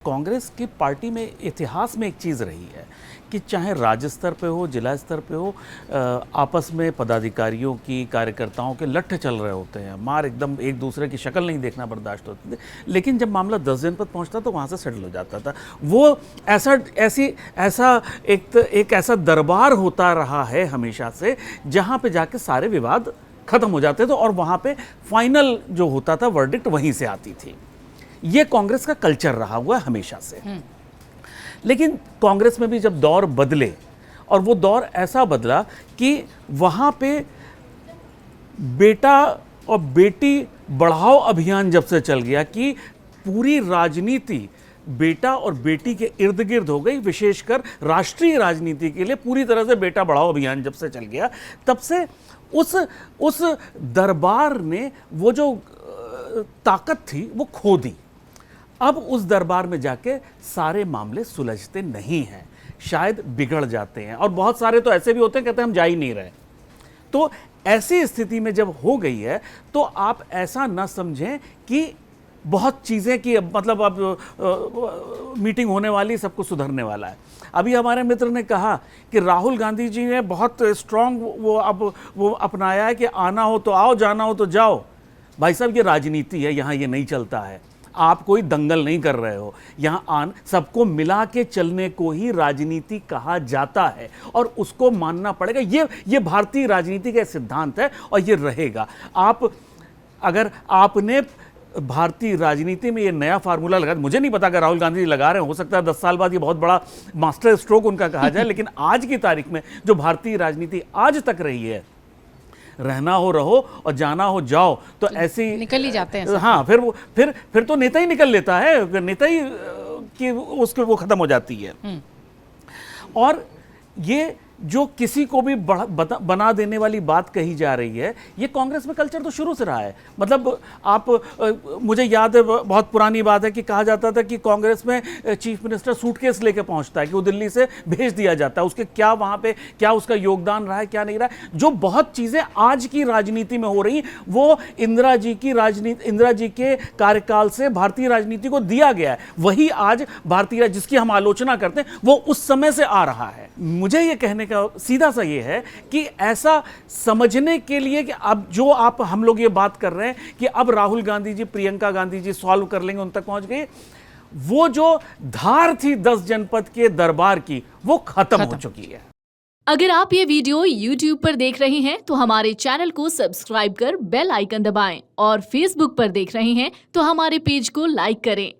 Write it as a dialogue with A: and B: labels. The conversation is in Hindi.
A: कांग्रेस की पार्टी में इतिहास में एक चीज़ रही है कि चाहे राज्य स्तर पे हो, जिला स्तर पे हो, आपस में पदाधिकारियों की, कार्यकर्ताओं के लट्ठे चल रहे होते हैं, मार एकदम एक दूसरे की शक्ल नहीं देखना बर्दाश्त होती थी। लेकिन जब मामला 10 जनपद पहुंचता तो वहाँ से सेटल हो जाता था। वो एक ऐसा दरबार होता रहा है हमेशा से, जहाँ पे जाके सारे विवाद खत्म हो जाते थे और वहाँ पे फाइनल जो होता था वर्डिक्ट वहीं से आती थी। ये कांग्रेस का कल्चर रहा हुआ है हमेशा से। लेकिन कांग्रेस में भी जब दौर बदले, और वो दौर ऐसा बदला कि वहाँ पे बेटा और बेटी बढ़ाओ अभियान जब से चल गया कि पूरी राजनीति बेटा और बेटी के इर्द गिर्द हो गई, विशेषकर राष्ट्रीय राजनीति के लिए पूरी तरह से बेटा बढ़ाओ अभियान जब से चल गया, तब से उस दरबार ने वो जो ताकत थी वो खो दी। अब उस दरबार में जाके सारे मामले सुलझते नहीं हैं, शायद बिगड़ जाते हैं, और बहुत सारे तो ऐसे भी होते हैं कहते हैं हम जा ही नहीं रहे। तो ऐसी स्थिति में जब हो गई है तो आप ऐसा न समझें कि बहुत चीज़ें कि मतलब अब मीटिंग होने वाली, सब कुछ सुधरने वाला है। अभी हमारे मित्र ने कहा कि राहुल गांधी जी ने बहुत स्ट्रांग वो अपनाया है कि आना हो तो आओ, जाना हो तो जाओ। भाई साहब, ये राजनीति है, यहाँ ये नहीं चलता है। आप कोई दंगल नहीं कर रहे हो, यहाँ सबको मिला के चलने को ही राजनीति कहा जाता है और उसको मानना पड़ेगा। ये भारतीय राजनीति का सिद्धांत है और ये रहेगा। अगर आपने भारतीय राजनीति में ये नया फार्मूला लगा, मुझे नहीं पता अगर राहुल गांधी लगा रहे हैं, हो सकता है 10 साल बाद ये बहुत बड़ा मास्टर स्ट्रोक उनका कहा जाए, लेकिन आज की तारीख में जो भारतीय राजनीति आज तक रही है, रहना हो रहो और जाना हो जाओ, तो ऐसी
B: निकल ही जाते हैं।
A: हाँ, फिर तो नेता ही निकल लेता है, नेता ही कि उसके वो खत्म हो जाती है। और ये जो किसी को भी बना देने वाली बात कही जा रही है, ये कांग्रेस में कल्चर तो शुरू से रहा है। मतलब मुझे याद है, बहुत पुरानी बात है कि कहा जाता था कि कांग्रेस में चीफ मिनिस्टर सूटकेस लेके पहुंचता है कि वो दिल्ली से भेज दिया जाता है, उसके क्या वहाँ पे क्या उसका योगदान रहा है, क्या नहीं रहा है। जो बहुत चीज़ें आज की राजनीति में हो रही, वो इंदिरा जी के कार्यकाल से भारतीय राजनीति को दिया गया है। वही आज भारतीय जिसकी हम आलोचना करते हैं वो उस समय से आ रहा है। मुझे ये कहने का सीधा सा ये है कि ऐसा समझने के लिए कि अब जो हम लोग ये बात कर रहे हैं कि अब राहुल गांधी जी, प्रियंका गांधी जी सॉल्व कर लेंगे, उन तक पहुंच गए, वो जो धार थी 10 जनपद के दरबार की, वो खत्म हो चुकी है।
C: अगर आप ये वीडियो YouTube पर देख रहे हैं तो हमारे चैनल को सब्सक्राइब कर बेल आइकन दबाएं, और Facebook पर देख रहे हैं तो हमारे पेज को लाइक करें।